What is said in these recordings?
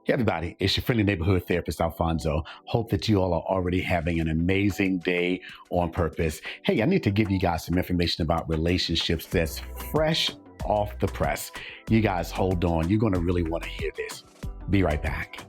Hey everybody, it's your friendly neighborhood therapist, Alfonso. Hope that you all are already having an amazing day on purpose. Hey, I need to give you guys some information about relationships that's fresh off the press. You guys hold on. You're going to really want to hear this. Be right back.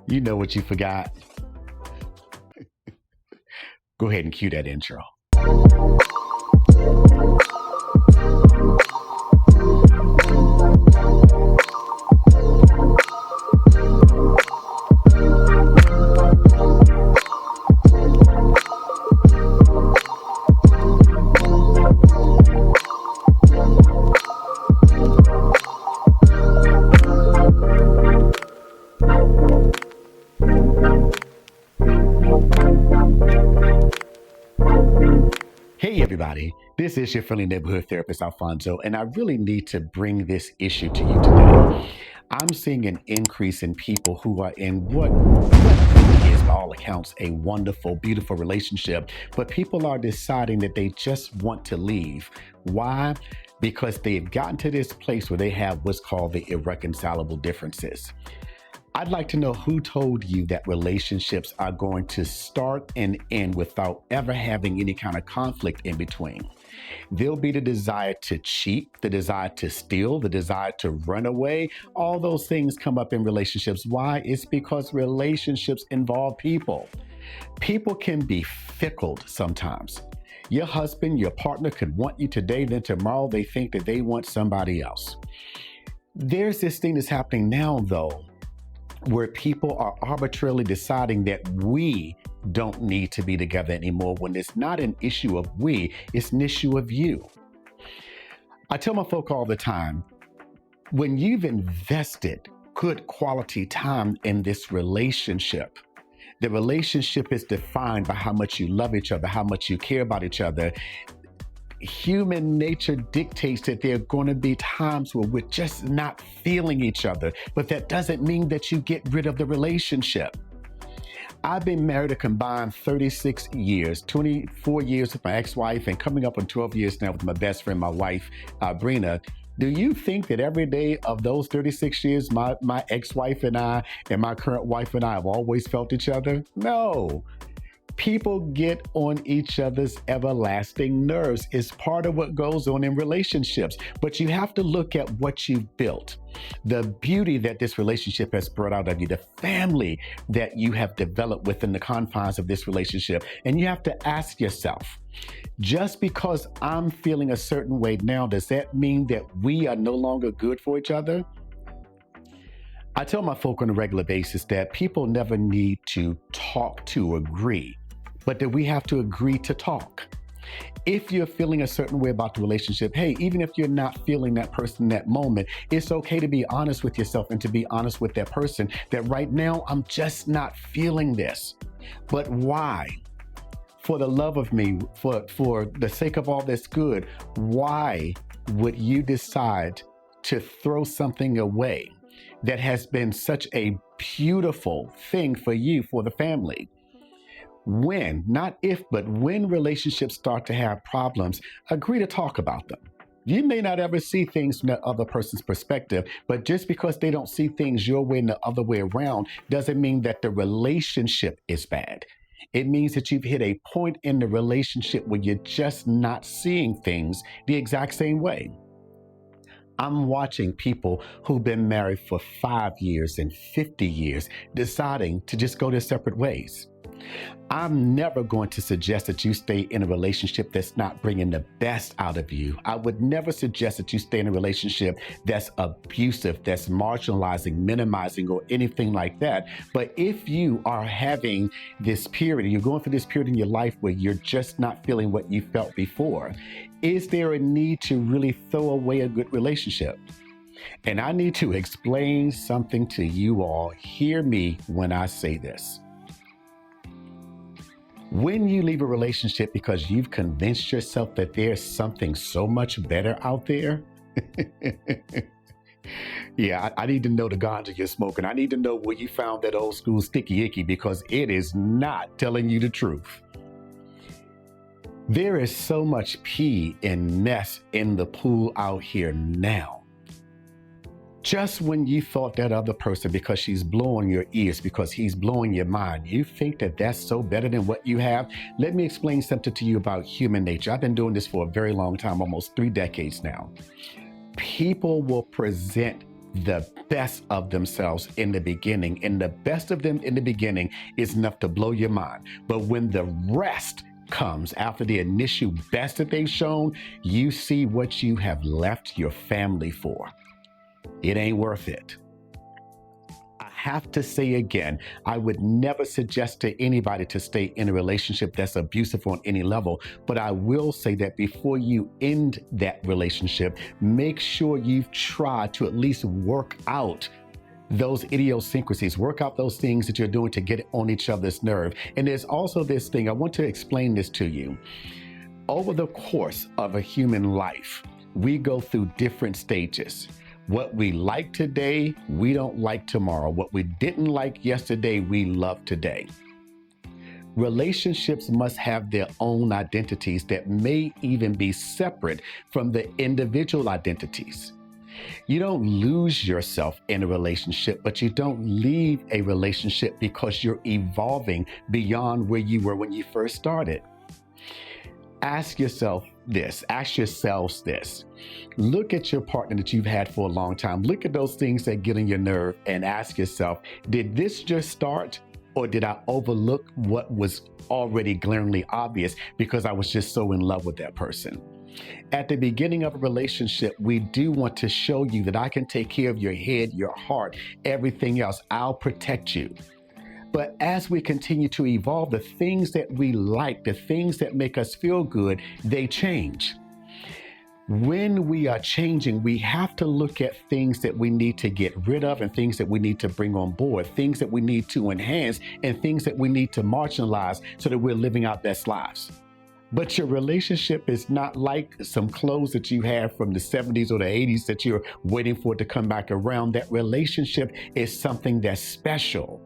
You know what you forgot? Go ahead and cue that intro. Hey everybody, this is your friendly neighborhood therapist, Alfonso, and I really need to bring this issue to you today. I'm seeing an increase in people who are in what really is, by all accounts, a wonderful, beautiful relationship, but people are deciding that they just want to leave. Why? Because they've gotten to this place where they have what's called the irreconcilable differences. I'd like to know who told you that relationships are going to start and end without ever having any kind of conflict in between. There'll be the desire to cheat, the desire to steal, the desire to run away. All those things come up in relationships. Why? It's because relationships involve people. People can be fickle sometimes. Your husband, your partner could want you today, then tomorrow they think that they want somebody else. There's this thing that's happening now, though, where people are arbitrarily deciding that we don't need to be together anymore when it's not an issue of we, it's an issue of you. I tell my folk all the time, when you've invested good quality time in this relationship, the relationship is defined by how much you love each other, how much you care about each other. Human nature dictates that there are going to be times where we're just not feeling each other, but that doesn't mean that you get rid of the relationship. I've been married a combined 36 years, 24 years with my ex-wife, and coming up on 12 years now with my best friend, my wife, Brina. Do you think that every day of those 36 years, my ex-wife and I and my current wife and I have always felt each other? No. People get on each other's everlasting nerves. It's part of what goes on in relationships. But you have to look at what you've built, the beauty that this relationship has brought out of you, the family that you have developed within the confines of this relationship. And you have to ask yourself, just because I'm feeling a certain way now, does that mean that we are no longer good for each other? I tell my folk on a regular basis that people never need to talk to agree, but that we have to agree to talk. If you're feeling a certain way about the relationship, hey, even if you're not feeling that person in that moment, it's okay to be honest with yourself and to be honest with that person that right now, I'm just not feeling this. But why? For the love of me, for the sake of all that's good, why would you decide to throw something away that has been such a beautiful thing for you, for the family? When, not if, but when relationships start to have problems, agree to talk about them. You may not ever see things from that other person's perspective, but just because they don't see things your way and the other way around doesn't mean that the relationship is bad. It means that you've hit a point in the relationship where you're just not seeing things the exact same way. I'm watching people who've been married for 5 years and 50 years deciding to just go their separate ways. I'm never going to suggest that you stay in a relationship that's not bringing the best out of you. I would never suggest that you stay in a relationship that's abusive, that's marginalizing, minimizing, or anything like that. But if you are having this period, you're going through this period in your life where you're just not feeling what you felt before, is there a need to really throw away a good relationship? And I need to explain something to you all. Hear me when I say this. When you leave a relationship because you've convinced yourself that there's something so much better out there, yeah, I need to know the ganja you're smoking. I need to know where you found that old school sticky icky, because it is not telling you the truth. There is so much pee and mess in the pool out here now. Just when you thought that other person, because she's blowing your ears, because he's blowing your mind, you think that that's so better than what you have. Let me explain something to you about human nature. I've been doing this for a very long time, almost 3 decades now. People will present the best of themselves in the beginning, and the best of them in the beginning is enough to blow your mind. But when the rest comes after the initial best that they've shown, you see what you have left your family for. It ain't worth it. I have to say again, I would never suggest to anybody to stay in a relationship that's abusive on any level, but I will say that before you end that relationship, make sure you've tried to at least work out those idiosyncrasies, work out those things that you're doing to get on each other's nerve. And there's also this thing, I want to explain this to you. Over the course of a human life, we go through different stages. What we like today, we don't like tomorrow. What we didn't like yesterday, we love today. Relationships must have their own identities that may even be separate from the individual identities. You don't lose yourself in a relationship, but you don't leave a relationship because you're evolving beyond where you were when you first started. Ask yourselves this. Look at your partner that you've had for a long time. Look at those things that get on your nerve and ask yourself, did this just start, or did I overlook what was already glaringly obvious because I was just so in love with that person? At the beginning of a relationship, we do want to show you that I can take care of your head, your heart, everything else. I'll protect you. But as we continue to evolve, the things that we like, the things that make us feel good, they change. When we are changing, we have to look at things that we need to get rid of and things that we need to bring on board, things that we need to enhance and things that we need to marginalize so that we're living our best lives. But your relationship is not like some clothes that you have from the 70s or the 80s that you're waiting for it to come back around. That relationship is something that's special.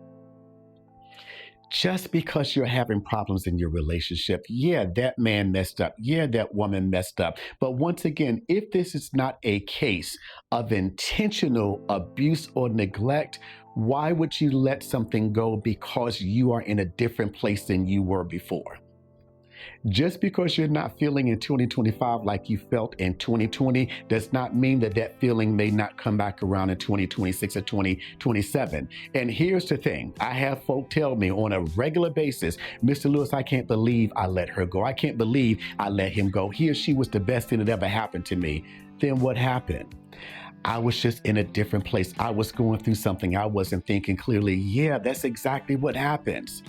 Just because you're having problems in your relationship, yeah, that man messed up. Yeah, that woman messed up. But once again, if this is not a case of intentional abuse or neglect, why would you let something go because you are in a different place than you were before? Just because you're not feeling in 2025 like you felt in 2020 does not mean that that feeling may not come back around in 2026 or 2027. And here's the thing. I have folk tell me on a regular basis, Mr. Lewis, I can't believe I let her go. I can't believe I let him go. He or she was the best thing that ever happened to me. Then what happened? I was just in a different place. I was going through something. I wasn't thinking clearly. Yeah, that's exactly what happens.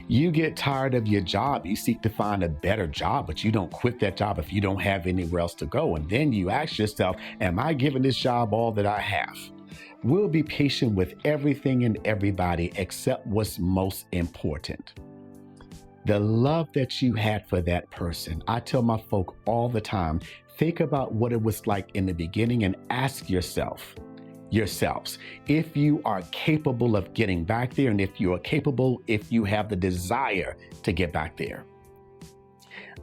You get tired of your job, you seek to find a better job, but you don't quit that job if you don't have anywhere else to go. And then you ask yourself, am I giving this job all that I have? We'll be patient with everything and everybody except what's most important. The love that you had for that person. I tell my folk all the time, think about what it was like in the beginning and ask yourselves, if you are capable of getting back there, and if you have the desire to get back there.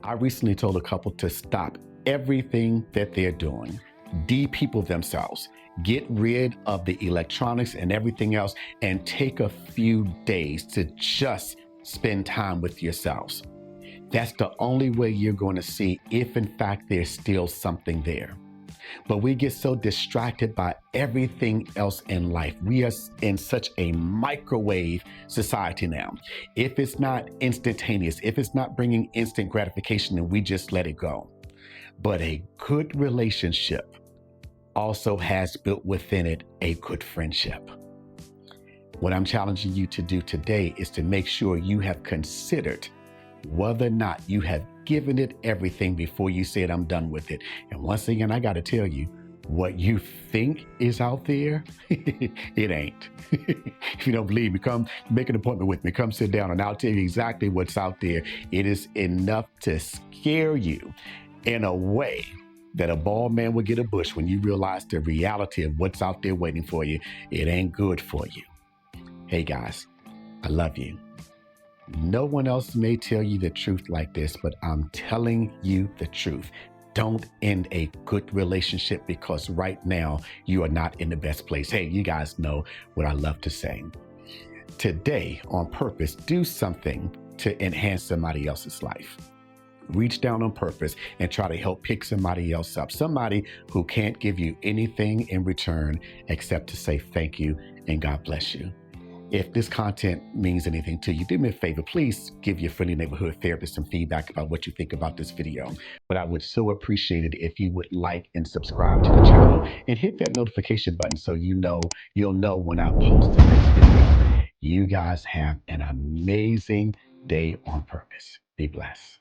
I recently told a couple to stop everything that they're doing, de-people themselves, get rid of the electronics and everything else, and take a few days to just spend time with yourselves. That's the only way you're going to see if in fact there's still something there. But we get so distracted by everything else in life. We are in such a microwave society now. If it's not instantaneous, if it's not bringing instant gratification, then we just let it go. But a good relationship also has built within it a good friendship. What I'm challenging you to do today is to make sure you have considered whether or not you have given it everything before you said, I'm done with it. And once again, I got to tell you, what you think is out there, it ain't. If you don't believe me, come make an appointment with me. Come sit down and I'll tell you exactly what's out there. It is enough to scare you in a way that a bald man would get a bush when you realize the reality of what's out there waiting for you. It ain't good for you. Hey guys, I love you. No one else may tell you the truth like this, but I'm telling you the truth. Don't end a good relationship because right now you are not in the best place. Hey, you guys know what I love to say. Today, on purpose, do something to enhance somebody else's life. Reach down on purpose and try to help pick somebody else up. Somebody who can't give you anything in return except to say thank you and God bless you. If this content means anything to you, do me a favor. Please give your friendly neighborhood therapist some feedback about what you think about this video. But I would so appreciate it if you would like and subscribe to the channel and hit that notification button so you'll know when I post the next video. You guys have an amazing day on purpose. Be blessed.